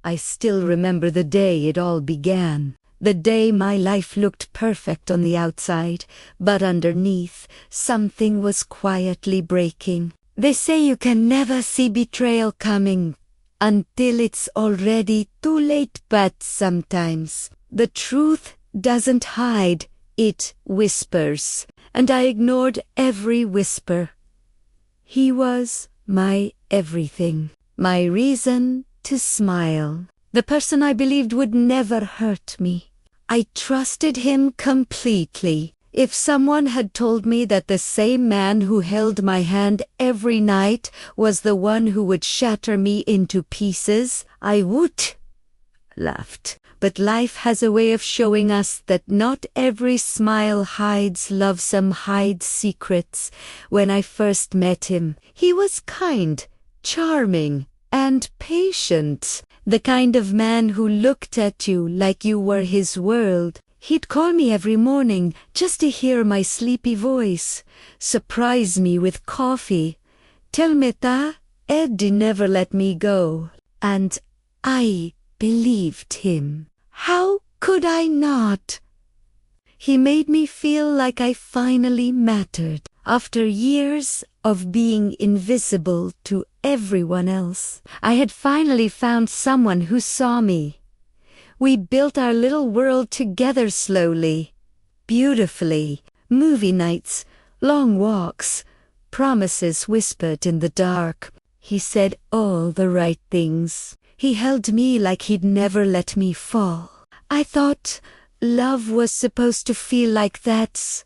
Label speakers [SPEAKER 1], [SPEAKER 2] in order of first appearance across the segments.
[SPEAKER 1] I still remember the day it all began. The day my life looked perfect on the outside, but underneath, something was quietly breaking. They say you can never see betrayal coming until it's already too late, but sometimes the truth doesn't hide, it whispers. And I ignored every whisper. He was my everything, my reason to smile, the person I believed would never hurt me. I trusted him completely. If someone had told me that the same man who held my hand every night was the one who would shatter me into pieces, I would laughed. But life has a way of showing us that not every smile hides love, some hide secrets. When I first met him, he was kind, charming, and patient. The kind of man who looked at you like you were his world. He'd call me every morning just to hear my sleepy voice, surprise me with coffee, tell me that Eddie never let me go. And I believed him. How could I not? He made me feel like I finally mattered. After years of being invisible to everyone else, I had finally found someone who saw me. We built our little world together slowly, beautifully. Movie nights, long walks, promises whispered in the dark. He said all the right things. He held me like he'd never let me fall. I thought love was supposed to feel like that.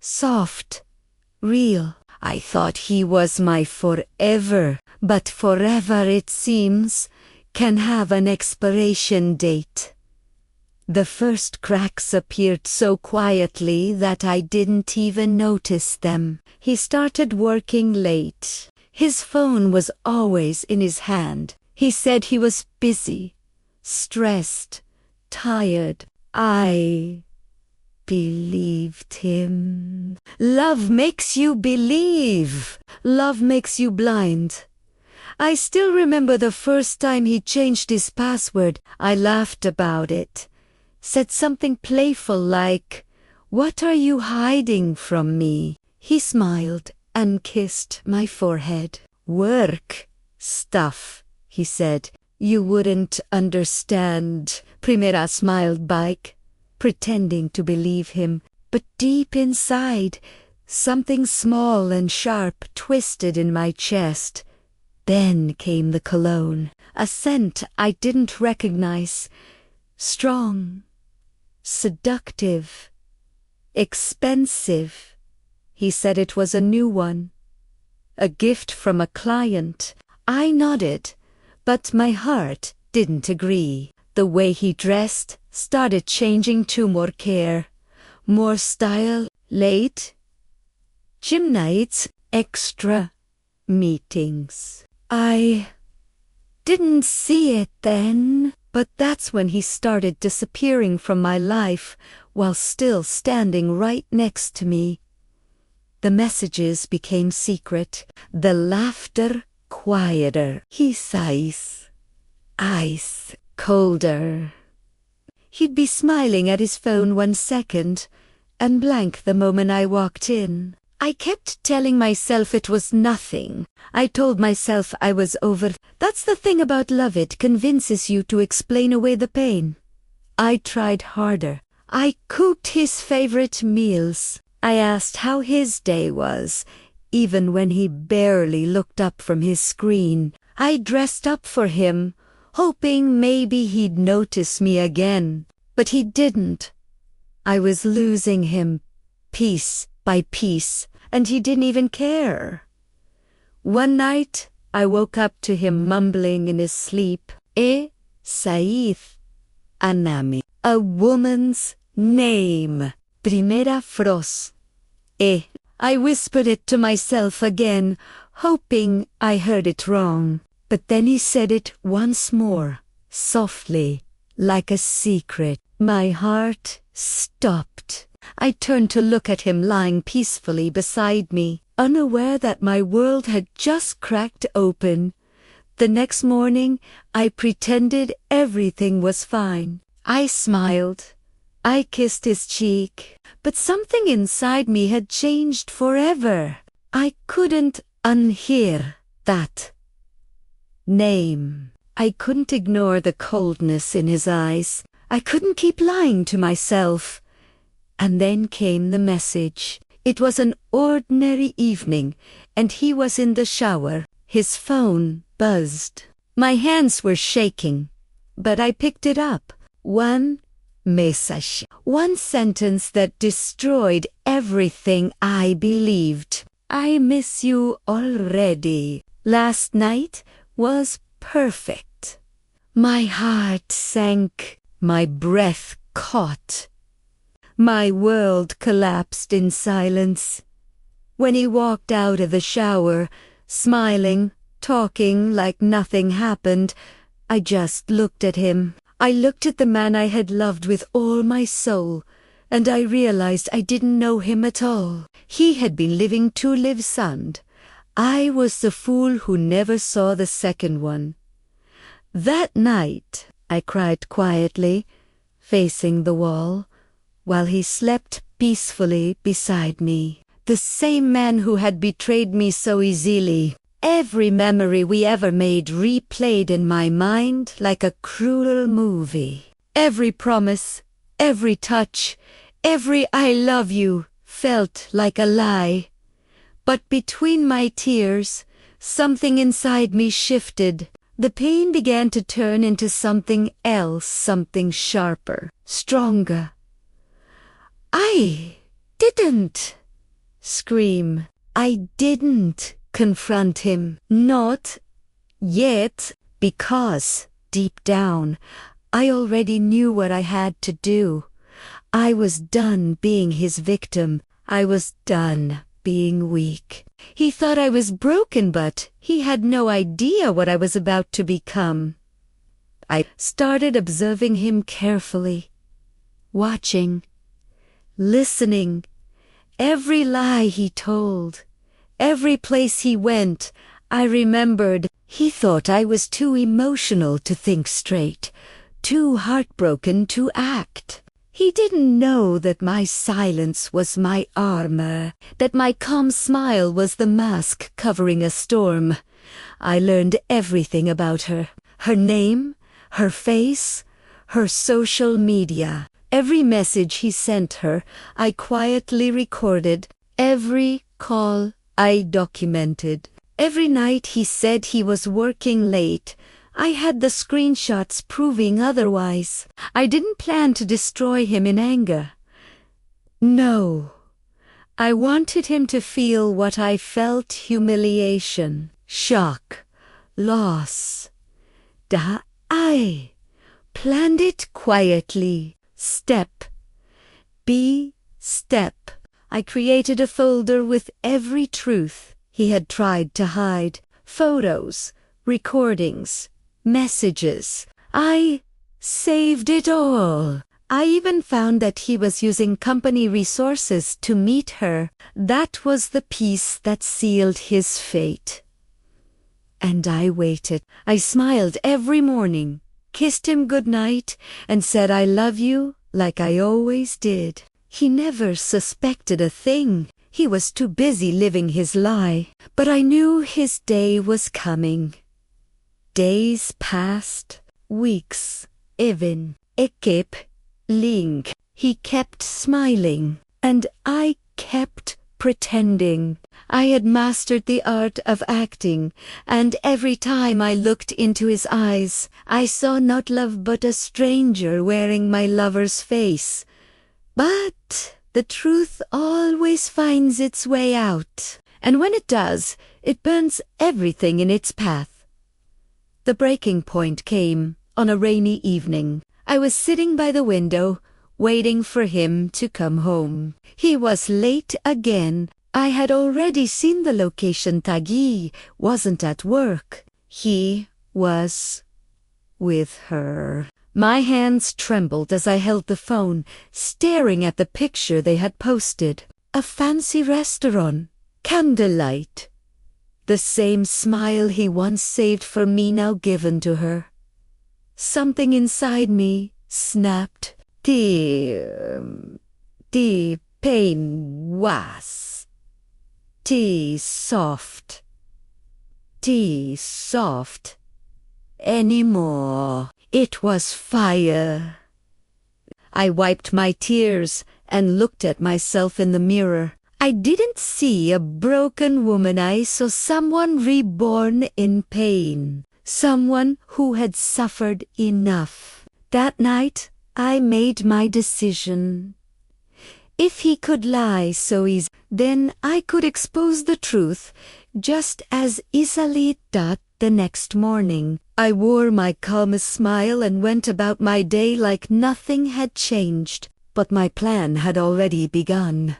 [SPEAKER 1] Soft, real. I thought he was my forever. But forever, it seems, can have an expiration date. The first cracks appeared so quietly that I didn't even notice them. He started working late. His phone was always in his hand. He said he was busy, stressed, tired. I believed him. Love makes you believe. Love makes you blind. I still remember the first time he changed his password. I laughed about it. Said something playful like, "What are you hiding from me?" He smiled and kissed my forehead. "Work stuff," he said. "You wouldn't understand." Primera smiled back, pretending to believe him. But deep inside, something small and sharp twisted in my chest. Then came the cologne, a scent I didn't recognize. Strong, seductive, expensive. He said it was a new one, a gift from a client. I nodded, but my heart didn't agree. The way he dressed started changing to more care, more style. Late gym nights, extra meetings. I didn't see it then, but that's when he started disappearing from my life while still standing right next to me. The messages became secret, the laughter quieter. He sighs, ice colder. He'd be smiling at his phone 1 second and blank the moment I walked in. I kept telling myself it was nothing. I told myself I was over. That's the thing about love, it convinces you to explain away the pain. I tried harder. I cooked his favorite meals. I asked how his day was, even when he barely looked up from his screen. I dressed up for him, hoping maybe he'd notice me again. But he didn't. I was losing him, piece by piece, and he didn't even care. One night, I woke up to him mumbling in his sleep, Saith Anami, a woman's name. Primera fros. I whispered it to myself again, hoping I heard it wrong. But then he said it once more, softly, like a secret. My heart stopped. I turned to look at him lying peacefully beside me, unaware that my world had just cracked open. The next morning, I pretended everything was fine. I smiled. I kissed his cheek. But something inside me had changed forever. I couldn't unhear that name. I couldn't ignore the coldness in his eyes. I couldn't keep lying to myself. And then came the message. It was an ordinary evening, and he was in the shower. His phone buzzed. My hands were shaking, but I picked it up. One message. One sentence that destroyed everything I believed. I miss you already. Last night was perfect. My heart sank. My breath caught. My world collapsed in silence. When he walked out of the shower, smiling, talking like nothing happened, I just looked at him. I looked at the man I had loved with all my soul, and I realized I didn't know him at all. He had been living two lives sand. I was the fool who never saw the second one. That night, I cried quietly, facing the wall, while he slept peacefully beside me. The same man who had betrayed me so easily. Every memory we ever made replayed in my mind like a cruel movie. Every promise, every touch, every I love you felt like a lie. But between my tears, something inside me shifted. The pain began to turn into something else, something sharper, stronger. I didn't scream. I didn't confront him. Not yet, because deep down, I already knew what I had to do. I was done being his victim. I was done being weak. He thought I was broken, but he had no idea what I was about to become. I started observing him carefully, watching, listening. Every lie he told, every place he went, I remembered. He thought I was too emotional to think straight, too heartbroken to act. He didn't know that my silence was my armor, that my calm smile was the mask covering a storm. I learned everything about her. Her name, her face, her social media. Every message he sent her, I quietly recorded. Every call I documented. Every night he said he was working late. I had the screenshots proving otherwise. I didn't plan to destroy him in anger. No. I wanted him to feel what I felt: humiliation, shock, loss. I planned it quietly, step by step. I created a folder with every truth he had tried to hide. Photos, recordings, messages. I saved it all. I even found that he was using company resources to meet her. That was the piece that sealed his fate. And I waited. I smiled every morning, kissed him goodnight, and said I love you like I always did. He never suspected a thing. He was too busy living his lie. But I knew his day was coming. Days passed, weeks, even. Ik keep link. He kept smiling, and I kept pretending. I had mastered the art of acting, and every time I looked into his eyes, I saw not love but a stranger wearing my lover's face. But the truth always finds its way out, and when it does, it burns everything in its path. The breaking point came on a rainy evening. I was sitting by the window, waiting for him to come home. He was late again. I had already seen the location tag. He wasn't at work. He was with her. My hands trembled as I held the phone, staring at the picture they had posted. A fancy restaurant, candlelight, The same smile he once saved for me now given to her. Something inside me snapped. The pain was too soft anymore. It was fire. I wiped my tears and looked at myself in the mirror. I didn't see a broken woman, I saw someone reborn in pain. Someone who had suffered enough. That night, I made my decision. If he could lie so easily, then I could expose the truth just as easily. The next morning, I wore my calmest smile and went about my day like nothing had changed, but my plan had already begun.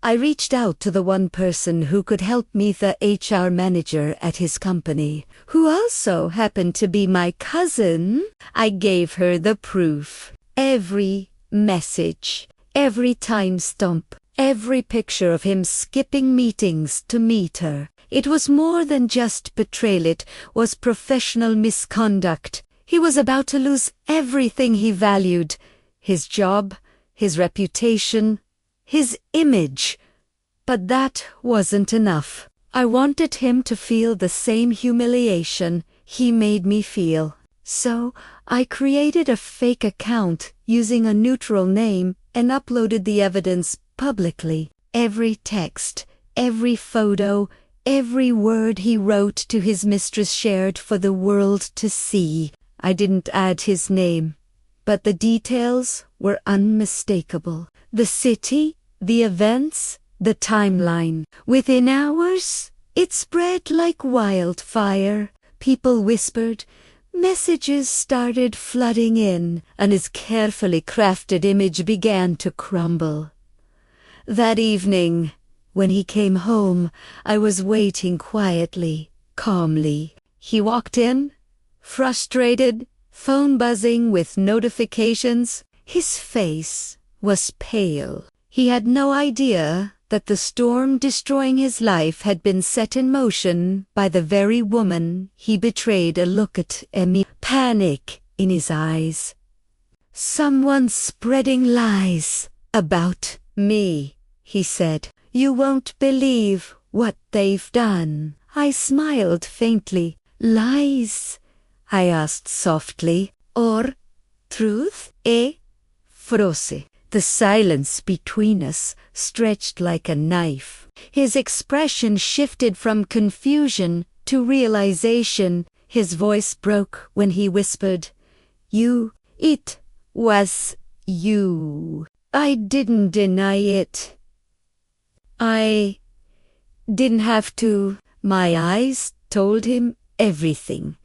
[SPEAKER 1] I reached out to the one person who could help me, the HR manager at his company, who also happened to be my cousin. I gave her the proof. Every message, every timestamp, every picture of him skipping meetings to meet her. It was more than just betrayal, it was professional misconduct. He was about to lose everything he valued. His job, his reputation, his image. But that wasn't enough. I wanted him to feel the same humiliation he made me feel. So I created a fake account using a neutral name and uploaded the evidence publicly. Every text, every photo, every word he wrote to his mistress shared for the world to see. I didn't add his name, but the details were unmistakable. The city, the events, the timeline. Within hours, it spread like wildfire. People whispered, messages started flooding in, and his carefully crafted image began to crumble. That evening, when he came home, I was waiting quietly, calmly. He walked in, frustrated, phone buzzing with notifications. His face was pale. He had no idea that the storm destroying his life had been set in motion by the very woman he betrayed. A look at me, panic in his eyes. Someone spreading lies about me, he said. You won't believe what they've done. I smiled faintly. Lies? I asked softly. Or truth? Froze. The silence between us stretched like a knife. His expression shifted from confusion to realization. His voice broke when he whispered, it was you. I didn't deny it. I didn't have to. My eyes told him everything.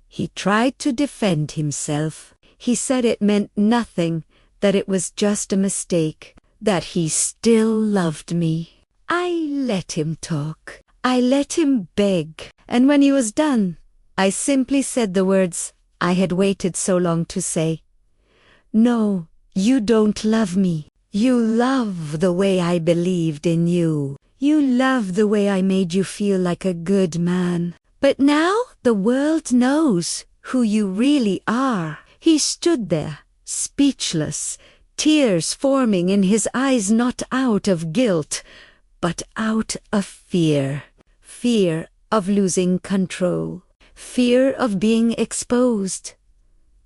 [SPEAKER 1] He tried to defend himself. He said it meant nothing, that it was just a mistake, that he still loved me. I let him talk. I let him beg. And when he was done, I simply said the words I had waited so long to say. No, you don't love me. You love the way I believed in you. You love the way I made you feel like a good man. But now the world knows who you really are. He stood there, speechless, tears forming in his eyes, not out of guilt, but out of fear. Fear of losing control. Fear of being exposed.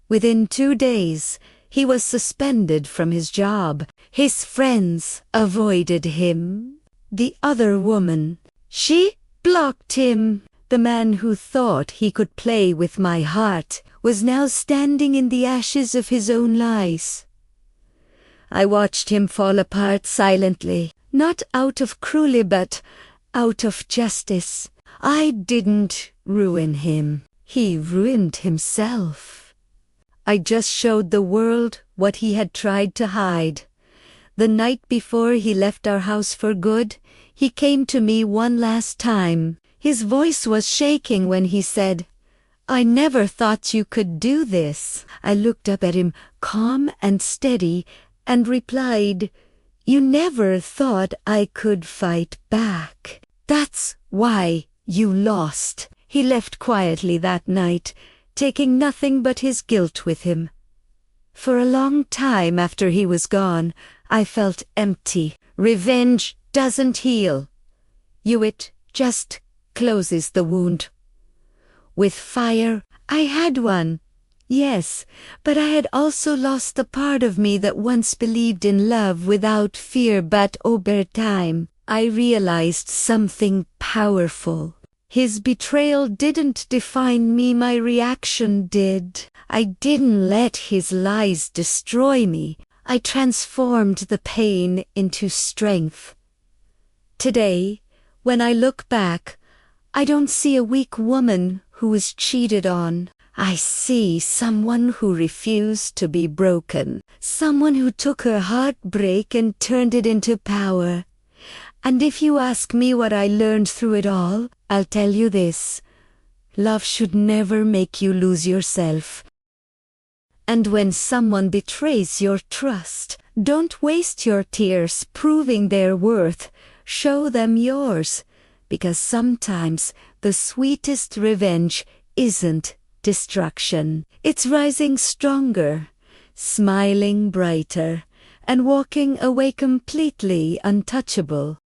[SPEAKER 1] Within 2 days, he was suspended from his job. His friends avoided him. The other woman, she blocked him. The man who thought he could play with my heart was now standing in the ashes of his own lies. I watched him fall apart silently, not out of cruelty but out of justice. I didn't ruin him. He ruined himself. I just showed the world what he had tried to hide. The night before he left our house for good, he came to me one last time. His voice was shaking when he said, I never thought you could do this. I looked up at him, calm and steady, and replied, You never thought I could fight back. That's why you lost. He left quietly that night, taking nothing but his guilt with him. For a long time after he was gone, I felt empty. Revenge doesn't heal. It just closes the wound. With fire, I had one. Yes, but I had also lost the part of me that once believed in love without fear, but over time, I realized something powerful. His betrayal didn't define me, my reaction did. I didn't let his lies destroy me. I transformed the pain into strength. Today, when I look back, I don't see a weak woman who was cheated on. I see someone who refused to be broken. Someone who took her heartbreak and turned it into power. And if you ask me what I learned through it all, I'll tell you this. Love should never make you lose yourself. And when someone betrays your trust, don't waste your tears proving their worth. Show them yours. Because sometimes the sweetest revenge isn't destruction. It's rising stronger, smiling brighter, and walking away completely untouchable.